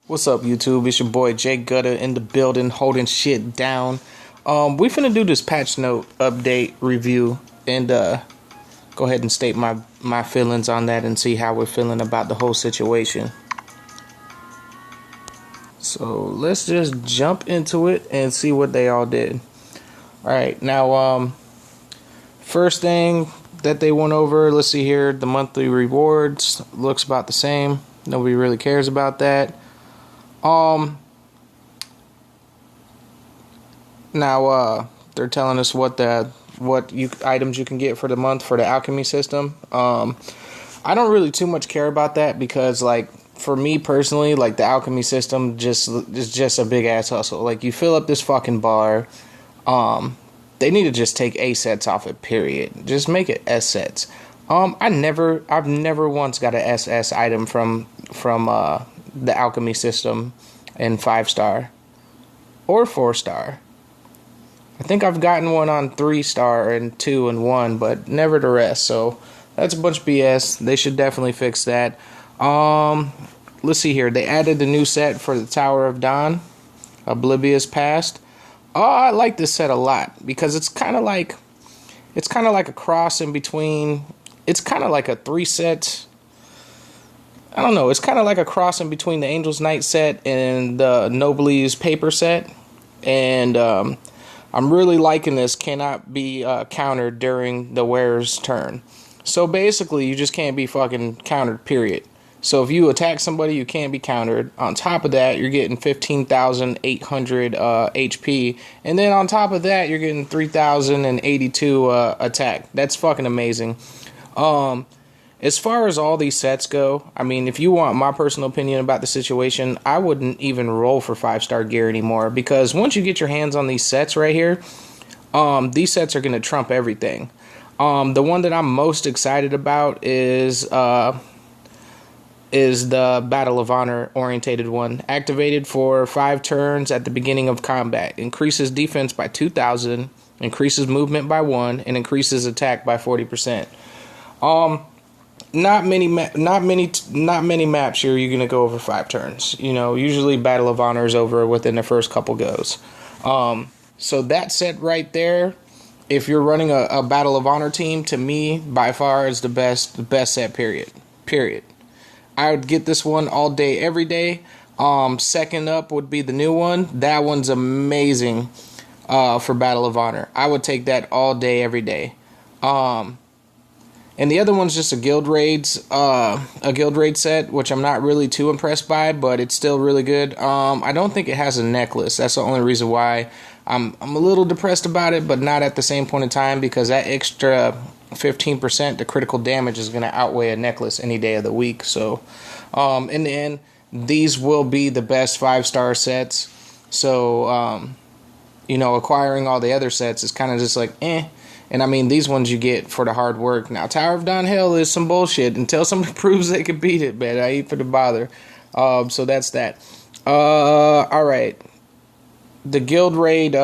What's up, YouTube? It's your boy Jay Gutter in the building, holding shit down. We finna do this patch note update review and go ahead and state my feelings on that and see how we're feeling about the whole situation. So let's just jump into it and see what they all did. All right, now first thing that they went over, let's see here, the monthly rewards looks about the same. Nobody really cares about that. Now they're telling us what items you can get for the month for the alchemy system. I don't really too much care about that because, like, for me personally, like, the alchemy system is just a big ass hustle. Like, you fill up this fucking bar. They need to just take A sets off it, period. Just make it S sets. I've never once got a SS item from the alchemy system in 5-star or 4-star. I think I've gotten one on 3-star and 2 and 1, but never the rest. So that's a bunch of BS. They should definitely fix that. Let's see here. They added the new set for the Tower of Dawn, Oblivious Past. Oh, I like this set a lot because it's kind of like a cross in between. It's kind of like a 3-set. I don't know. It's kind of like a cross in between the Angel's Knight set and the Noblesse paper set. And I'm really liking this. Cannot be countered during the wearer's turn. So basically, you just can't be fucking countered, period. So if you attack somebody, you can't be countered. On top of that, you're getting 15,800 HP. And then on top of that, you're getting 3,082 attack. That's fucking amazing. As far as all these sets go, I mean, if you want my personal opinion about the situation, I wouldn't even roll for 5-star gear anymore because once you get your hands on these sets right here, these sets are going to trump everything. The one that I'm most excited about is the Battle of Honor orientated one. Activated for 5 turns at the beginning of combat. Increases defense by 2,000, increases movement by 1, and increases attack by 40%. Not many maps here you're gonna go over 5 turns. You know, usually Battle of Honor is over within the first couple goes. So that set right there, if you're running a Battle of Honor team, to me by far is the best set. Period. I would get this one all day, every day. Second up would be the new one. That one's amazing for Battle of Honor. I would take that all day, every day. And the other one's just a guild raid set, which I'm not really too impressed by, but it's still really good. I don't think it has a necklace. That's the only reason why I'm a little depressed about it, but not at the same point in time because that extra 15%, the critical damage is going to outweigh a necklace any day of the week. So, in the end, these will be the best 5-star sets. So, acquiring all the other sets is kind of just like, eh. And I mean, these ones you get for the hard work. Now, Tower of Dawn Hell is some bullshit. Until somebody proves they can beat it, man, I ain't for the bother. So that's that. Alright. The Guild Raid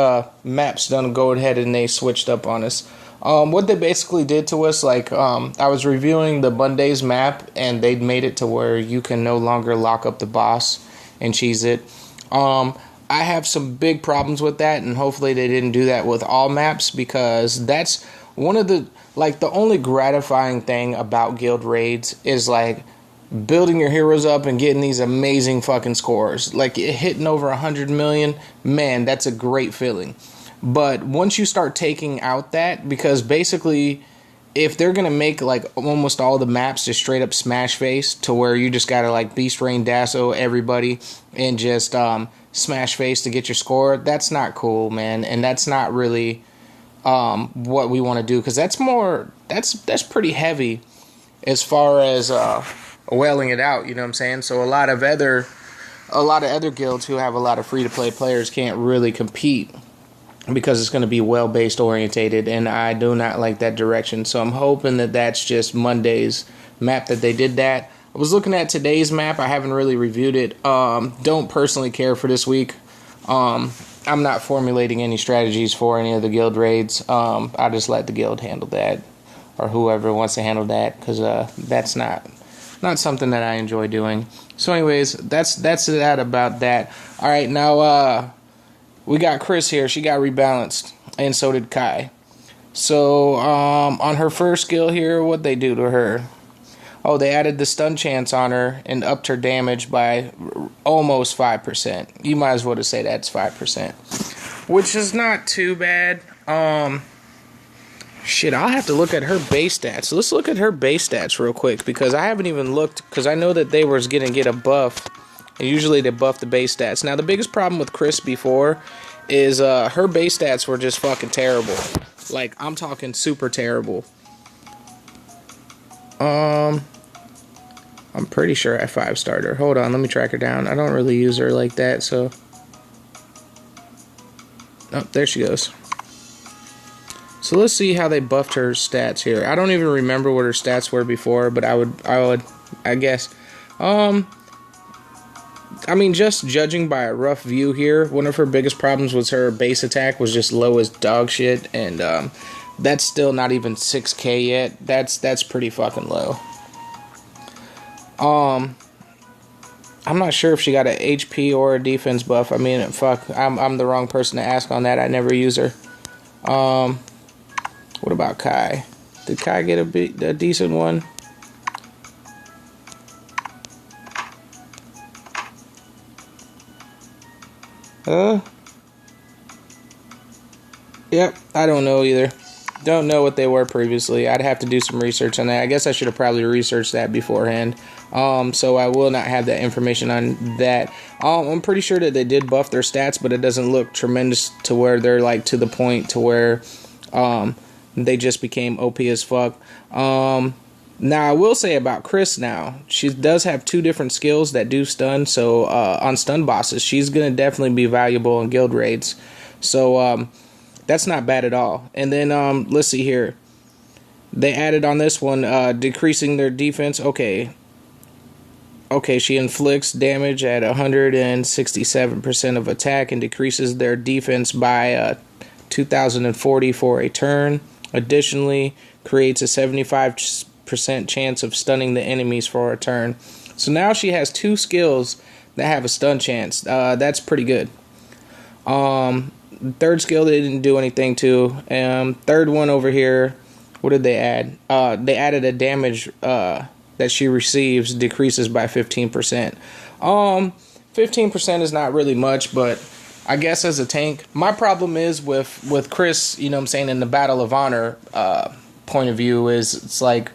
maps done go ahead and they switched up on us. What they basically did to us, like, I was reviewing the Mondays map, and they'd made it to where you can no longer lock up the boss and cheese it. I have some big problems with that, and hopefully they didn't do that with all maps, because that's one of the, like, the only gratifying thing about guild raids is, like, building your heroes up and getting these amazing fucking scores. Like, hitting over 100 million, man, that's a great feeling. But once you start taking out that, because basically, if they're going to make, like, almost all the maps just straight up smash face, to where you just got to, like, Beast Rain Dasso everybody, and just, smash face to get your score, that's not cool, man, and that's not really what we want to do, because that's pretty heavy as far as wailing it out, you know what I'm saying? So a lot of other guilds who have a lot of free-to-play players can't really compete because it's going to be well-based orientated, and I do not like that direction. So I'm hoping that that's just Monday's map that they did that. I was looking at today's map. I haven't really reviewed it. Don't personally care for this week. I'm not formulating any strategies for any of the guild raids. I just let the guild handle that, or whoever wants to handle that, because that's not not something that I enjoy doing. So anyways, that's that about that. All right, now we got Chris here. She got rebalanced, and so did Kai. So on her first skill here, what'd they do to her? Oh, they added the stun chance on her and upped her damage by almost 5%. You might as well just say that's 5%, which is not too bad. Shit, I'll have to look at her base stats. Let's look at her base stats real quick, because I haven't even looked, because I know that they was going to get a buff, and usually they buff the base stats. Now, the biggest problem with Chris before is her base stats were just fucking terrible. Like, I'm talking super terrible. I'm pretty sure I 5-starred her. Hold on, let me track her down. I don't really use her like that, so... Oh, there she goes. So let's see how they buffed her stats here. I don't even remember what her stats were before, but I guess. I mean, just judging by a rough view here, one of her biggest problems was her base attack was just low as dog shit, and that's still not even 6k yet. That's pretty fucking low. I'm not sure if she got an HP or a defense buff. I mean, fuck, I'm the wrong person to ask on that. I never use her. What about Kai? Did Kai get a decent one? Yep, I don't know either. Don't know what they were previously. I'd have to do some research on that. I guess I should have probably researched that beforehand. So I will not have that information on that. I'm pretty sure that they did buff their stats, but it doesn't look tremendous to where they're like to the point to where they just became OP as fuck. Now I will say about Chris now, she does have 2 different skills that do stun. So on stun bosses, she's gonna definitely be valuable in guild raids. So that's not bad at all. And then let's see here. They added on this one decreasing their defense. Okay, she inflicts damage at 167% of attack and decreases their defense by 2,040 for a turn. Additionally, creates a 75% chance of stunning the enemies for a turn. So now she has 2 skills that have a stun chance. That's pretty good. Third skill they didn't do anything to. Third one over here, what did they add? They added a damage that she receives decreases by 15%. 15% is not really much, but I guess as a tank, my problem is with Chris, you know what I'm saying, in the Battle of Honor point of view is it's like,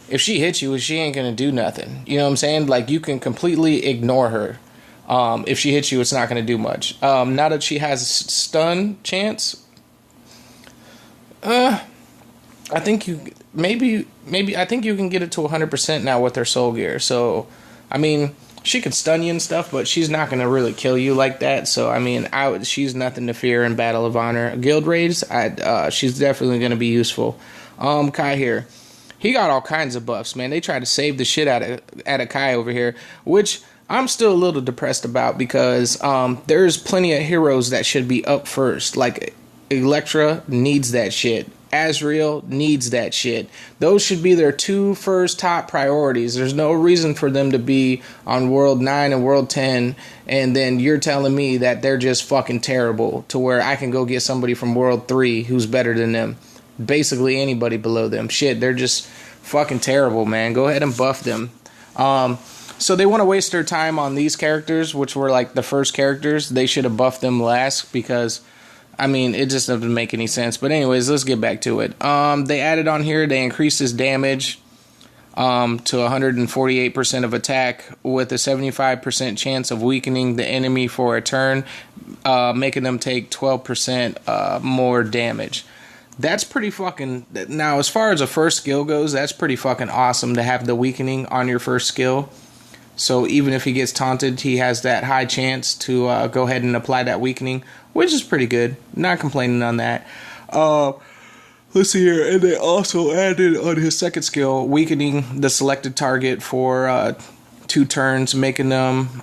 if she hits you, she ain't gonna do nothing. You know what I'm saying? Like, you can completely ignore her. If she hits you, it's not gonna do much. Now that she has a stun chance, I think you maybe I think you can get it to 100% now with her soul gear. So, I mean, she could stun you and stuff, but she's not gonna really kill you like that. So, I mean, she's nothing to fear in Battle of Honor. Guild raids, she's definitely gonna be useful. Kai here, he got all kinds of buffs, man. They tried to save the shit out of Kai over here, which I'm still a little depressed about, because there's plenty of heroes that should be up first. Like, Electra needs that shit. Azrael needs that shit. Those should be their 2 first top priorities. There's no reason for them to be on World 9 and World 10, and then you're telling me that they're just fucking terrible to where I can go get somebody from World 3 who's better than them. Basically anybody below them. Shit, they're just fucking terrible, man. Go ahead and buff them. So they want to waste their time on these characters, which were like the first characters. They should have buffed them last, because, I mean, it just doesn't make any sense. But anyways, let's get back to it. They added on here, they increased his damage to 148% of attack with a 75% chance of weakening the enemy for a turn, making them take 12% more damage. That's pretty fucking... Now, as far as a first skill goes, that's pretty fucking awesome to have the weakening on your first skill. So even if he gets taunted, he has that high chance to go ahead and apply that weakening, which is pretty good. Not complaining on that. Let's see here. And they also added on his second skill, weakening the selected target for 2 turns, making them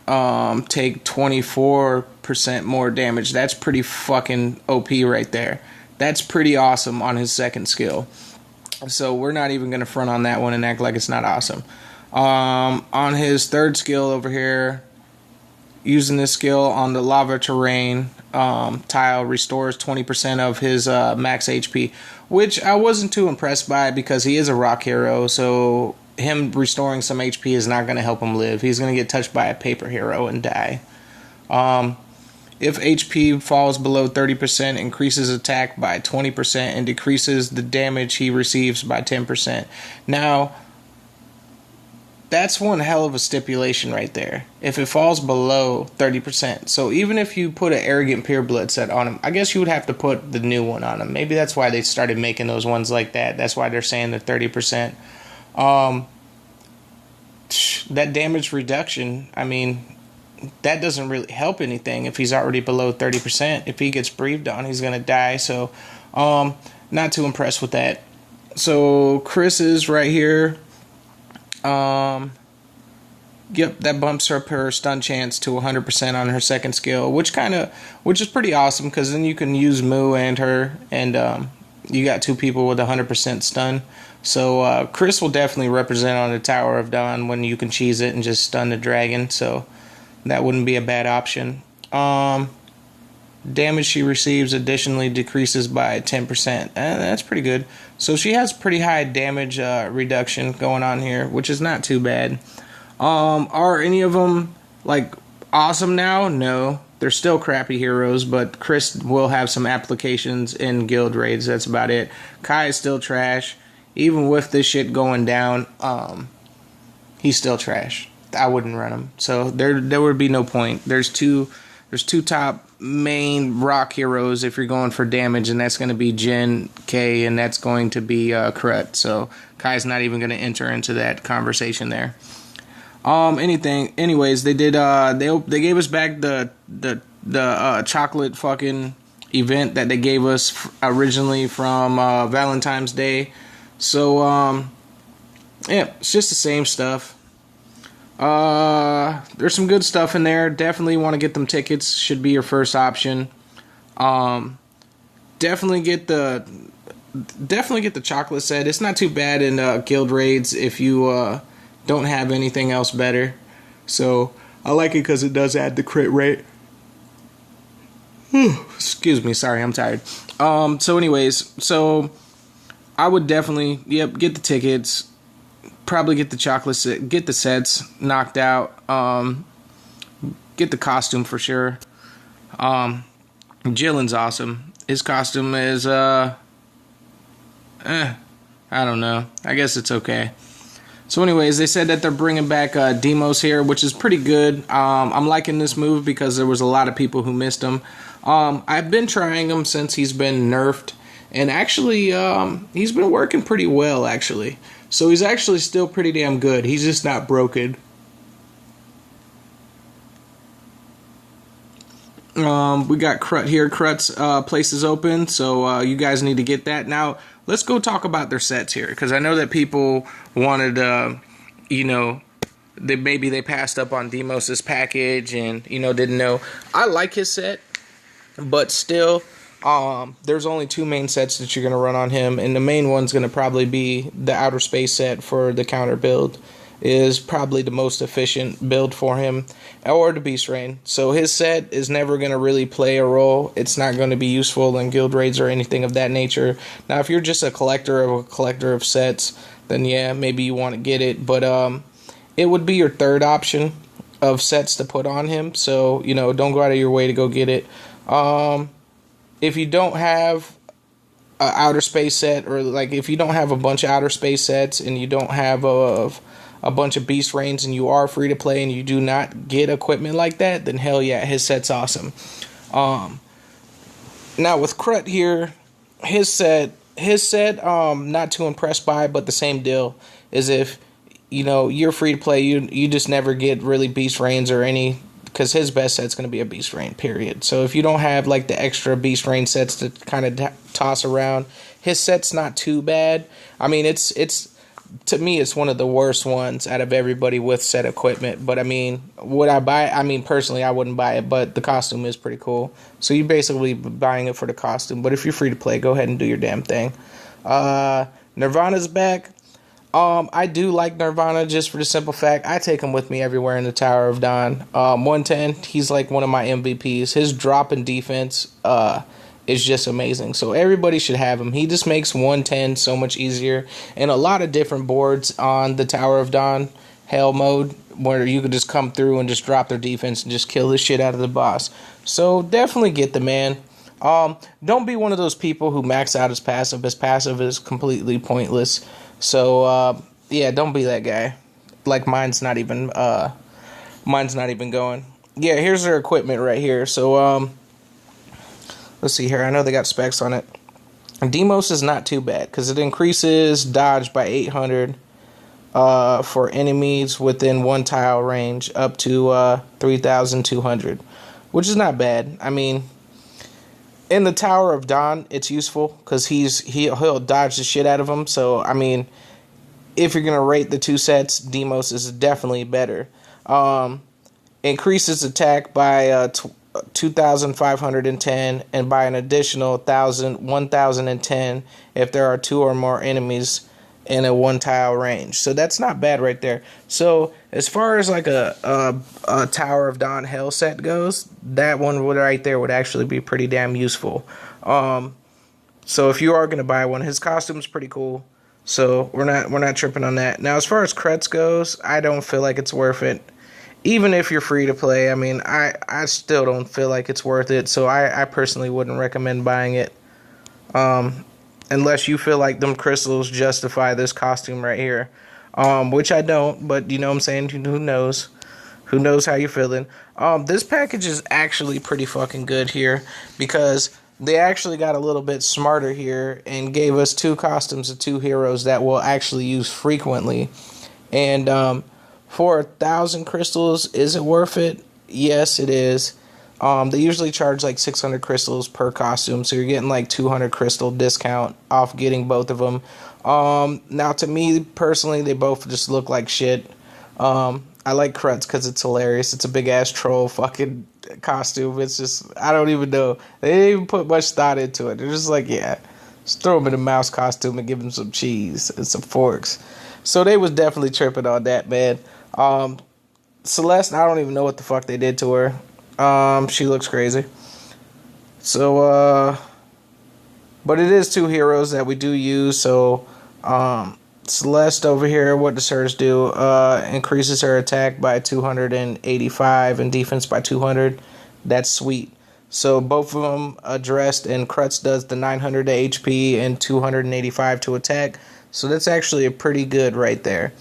take 24% more damage. That's pretty fucking OP right there. That's pretty awesome on his second skill. So we're not even going to front on that one and act like it's not awesome. On his third skill over here, using this skill on the lava terrain tile, restores 20% of his max HP, which I wasn't too impressed by because he is a rock hero, so him restoring some HP is not going to help him live. He's going to get touched by a paper hero and die. If HP falls below 30%, increases attack by 20% and decreases the damage he receives by 10%. Now, that's one hell of a stipulation right there. If it falls below 30%. So even if you put an Arrogant Pureblood set on him, I guess you would have to put the new one on him. Maybe that's why they started making those ones like that. That's why they're saying they're 30%. That damage reduction, I mean, that doesn't really help anything if he's already below 30%. If he gets breathed on, he's going to die. So, not too impressed with that. So, Chris is right here. Yep, that bumps up her stun chance to 100% on her second skill, which is pretty awesome because then you can use Moo and her, and you got two people with 100% stun. So, Chris will definitely represent on the Tower of Dawn when you can cheese it and just stun the dragon. So, that wouldn't be a bad option. Damage she receives additionally decreases by 10%. That's pretty good. So she has pretty high damage reduction going on here, which is not too bad. Are any of them like awesome now? No. They're still crappy heroes, but Chris will have some applications in guild raids. That's about it. Kai is still trash. Even with this shit going down, he's still trash. I wouldn't run him. So there would be no point. There's two top main rock heroes if you're going for damage, and that's going to be Jhin, Kay, and that's going to be Krut. So Kai's not even going to enter into that conversation there. Anyways, they did. They gave us back the chocolate fucking event that they gave us originally from Valentine's Day. So yeah, it's just the same stuff. There's some good stuff in there. Definitely want to get them tickets. Should be your first option. Definitely get the chocolate set. It's not too bad in guild raids if you don't have anything else better. So I like it because it does add the crit rate. Excuse me, sorry, I'm tired. So anyways, so I would definitely get the tickets. Probably get the chocolate set, get the sets knocked out, get the costume for sure. Jillen's awesome. His costume is, I don't know. I guess it's okay. So anyways, they said that they're bringing back Demos here, which is pretty good. I'm liking this move because there was a lot of people who missed him. I've been trying him since he's been nerfed, and actually, he's been working pretty well, actually. So he's actually still pretty damn good. He's just not broken. We got Krut here. Krut's place is open, so you guys need to get that. Now, let's go talk about their sets here, because I know that people wanted, maybe they passed up on Demos' package and, didn't know. I like his set, but still, there's only two main sets that you're going to run on him, and the main one's going to probably be the Outer Space set for the counter build. Is probably the most efficient build for him, or the Beast Rain. So his set is never going to really play a role. It's not going to be useful in guild raids or anything of that nature. Now, if you're just a collector of sets, then yeah, maybe you want to get it. But it would be your third option of sets to put on him. So, don't go out of your way to go get it. If you don't have an Outer Space set, or if you don't have a bunch of Outer Space sets and you don't have a bunch of Beast Rains and you are free to play and you do not get equipment like that, then hell yeah, his set's awesome. Now with Krut here, his set, not too impressed by, but the same deal is if, you're free to play, you just never get really Beast Rains or any, because his best set's going to be a Beast Rain, period. So if you don't have the extra Beast Rain sets to kind of toss around, his set's not too bad. I mean, it's to me, it's one of the worst ones out of everybody with set equipment. But, would I buy it? Personally, I wouldn't buy it, but the costume is pretty cool. So you're basically buying it for the costume. But if you're free to play, go ahead and do your damn thing. Nirvana's back. I do like Nirvana just for the simple fact I take him with me everywhere in the Tower of Dawn. 110, he's like one of my MVPs. His drop in defense is just amazing. So everybody should have him. He just makes 110 so much easier. And a lot of different boards on the Tower of Dawn Hell mode where you could just come through and just drop their defense and just kill the shit out of the boss. So definitely get the man. Don't be one of those people who max out his passive. His passive is completely pointless. So yeah, don't be that guy. Like mine's not even going. Yeah, here's their equipment right here. So let's see here. I know they got specs on it. Deimos is not too bad because it increases dodge by 800 for enemies within 1 tile range up to 3,200, which is not bad. I mean, in the Tower of Dawn, it's useful because he'll dodge the shit out of them. So I mean, if you're gonna rate the two sets, Deimos is definitely better. Increases attack by 2,510 and by an additional 1,010 if there are 2 or more enemies in a 1 tile range. So that's not bad right there. So as far as like a Tower of Dawn Hell set goes, that one right there would actually be pretty damn useful. So if you are gonna buy one, his costume's pretty cool. So we're not tripping on that. Now as far as Kretz goes, I don't feel like it's worth it. Even if you're free to play, I mean, I still don't feel like it's worth it. So I personally wouldn't recommend buying it. Unless you feel like them crystals justify this costume right here. Which I don't, but you know what I'm saying? Who knows? Who knows how you're feeling? This package is actually pretty fucking good here because they actually got a little bit smarter here and gave us 2 costumes of 2 heroes that we'll actually use frequently. And for 1,000 crystals, is it worth it? Yes, it is. They usually charge like 600 crystals per costume, so you're getting like 200 crystal discount off getting both of them. Now, to me personally, they both just look like shit. I like Kretz because it's hilarious. It's a big ass troll fucking costume. It's just, I don't even know. They didn't even put much thought into it. They're just like, yeah, just throw him in a mouse costume and give him some cheese and some forks. So they was definitely tripping on that, man. Celeste, I don't even know what the fuck they did to her. She looks crazy. So, but it is 2 heroes that we do use. So, Celeste over here, what does hers do? Increases her attack by 285 and defense by 200. That's sweet. So both of them addressed, and Kretz does the 900 to HP and 285 to attack. So that's actually a pretty good right there.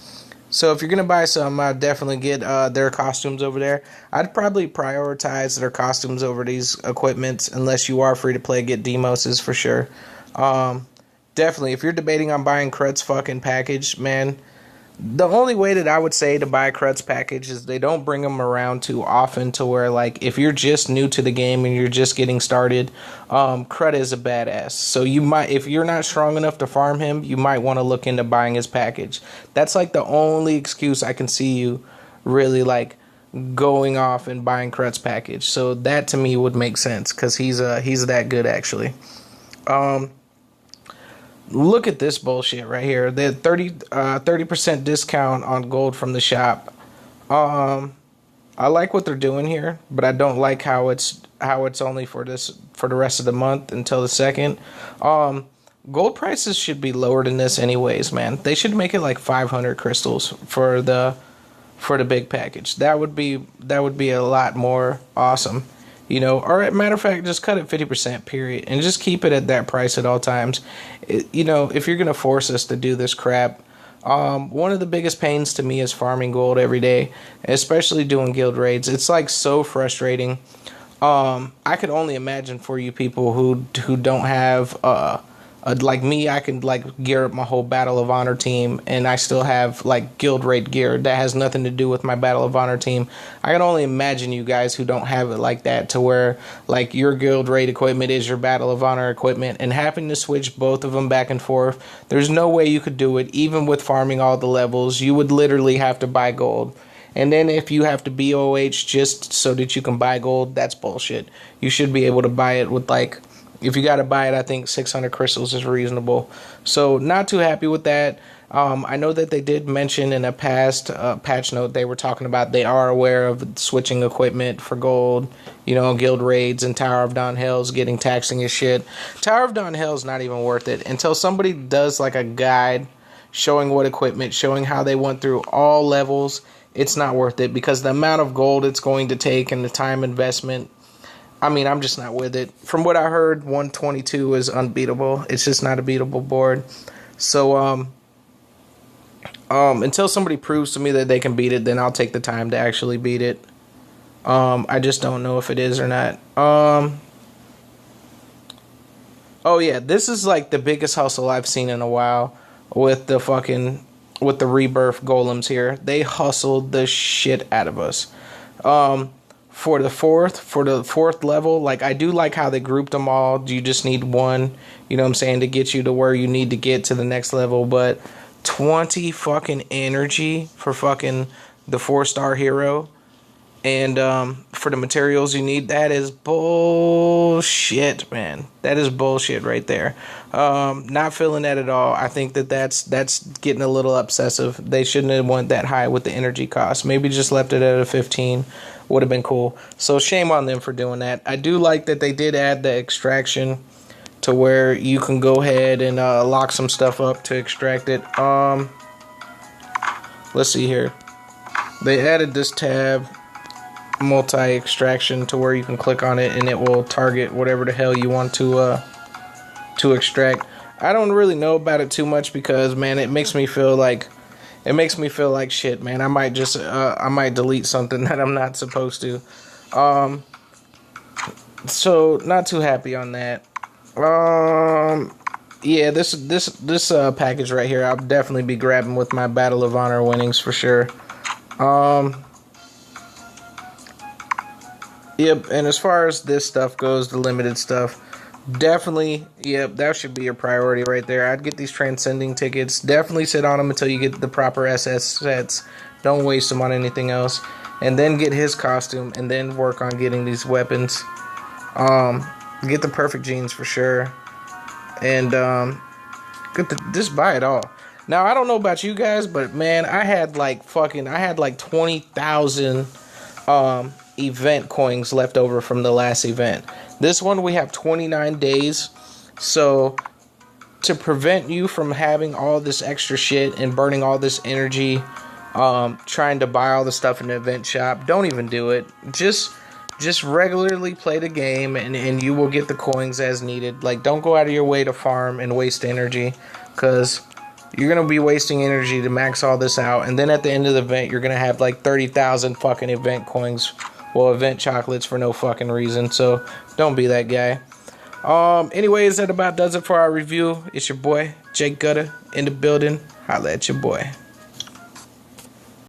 So if you're going to buy some, I'd definitely get their costumes over there. I'd probably prioritize their costumes over these equipments unless you are free to play, get Deimos's for sure. Definitely, if you're debating on buying Kretz fucking package, man, the only way that I would say to buy Kretz package is they don't bring them around too often to where, like, if you're just new to the game and you're just getting started, Kretz is a badass. So you might, if you're not strong enough to farm him, you might want to look into buying his package. That's like the only excuse I can see you really like going off and buying Kretz package. So that to me would make sense because he's that good actually. Look at this bullshit right here. They had 30% discount on gold from the shop. I like what they're doing here, but I don't like how it's only for the rest of the month until the 2nd. Gold prices should be lower than this anyways, man. They should make it like 500 crystals for the big package. That would be a lot more awesome. You know, or as a matter of fact, just cut it 50%, period, and just keep it at that price at all times. You know, if you're going to force us to do this crap, one of the biggest pains to me is farming gold every day, especially doing guild raids. It's like so frustrating. I could only imagine for you people who don't have like me. I can like gear up my whole Battle of Honor team, and I still have like guild raid gear that has nothing to do with my Battle of Honor team. I can only imagine you guys who don't have it like that, to where like your guild raid equipment is your Battle of Honor equipment, and having to switch both of them back and forth. There's no way you could do it, even with farming all the levels. You would literally have to buy gold. And then if you have to BOH just so that you can buy gold, that's bullshit. You should be able to buy it with like, if you got to buy it, I think 600 crystals is reasonable. So not too happy with that. I know that they did mention in a past patch note they were talking about they are aware of switching equipment for gold. You know, guild raids and Tower of Dawn Hell's getting taxing as shit. Tower of Dawn Hell's not even worth it until somebody does like a guide showing what equipment, showing how they went through all levels. It's not worth it because the amount of gold it's going to take and the time investment. I mean, I'm just not with it. From what I heard, 122 is unbeatable. It's just not a beatable board. So, until somebody proves to me that they can beat it, then I'll take the time to actually beat it. I just don't know if it is or not. Oh yeah, this is like the biggest hustle I've seen in a while with the rebirth golems here. They hustled the shit out of us. For the fourth level, like I do like how they grouped them all. You just need one, you know what I'm saying, to get you to where you need to get to the next level, but 20 fucking energy for fucking the 4-star hero and for the materials you need, that is bullshit, man. That is bullshit right there. Not feeling that at all. I think that's getting a little obsessive. They shouldn't have went that high with the energy cost. Maybe just left it at a 15 would have been cool. So shame on them for doing that. I do like that they did add the extraction to where you can go ahead and lock some stuff up to extract it. Let's see here. They added this tab, multi-extraction, to where you can click on it and it will target whatever the hell you want to extract. I don't really know about it too much because, man, it makes me feel like shit, man. I might just I might delete something that I'm not supposed to. So not too happy on that. Yeah, this package right here, I'll definitely be grabbing with my Battle of Honor winnings for sure. Yep, and as far as this stuff goes, the limited stuff, definitely, yep, that should be your priority right there. I'd get these transcending tickets. Definitely sit on them until you get the proper SS sets. Don't waste them on anything else. And then get his costume, and then work on getting these weapons. Get the perfect jeans for sure. And just buy it all. Now, I don't know about you guys, but man, I had like 20,000 event coins left over from the last event. This one we have 29 days. So to prevent you from having all this extra shit and burning all this energy trying to buy all the stuff in the event shop, don't even do it. Just regularly play the game and you will get the coins as needed. Like, don't go out of your way to farm and waste energy, because you're going to be wasting energy to max all this out, and then at the end of the event you're going to have like 30,000 fucking event coins, well, event chocolates, for no fucking reason. So don't be that guy. Anyways, that about does it for our review. It's your boy Jake Gutter in the building. Holla at your boy.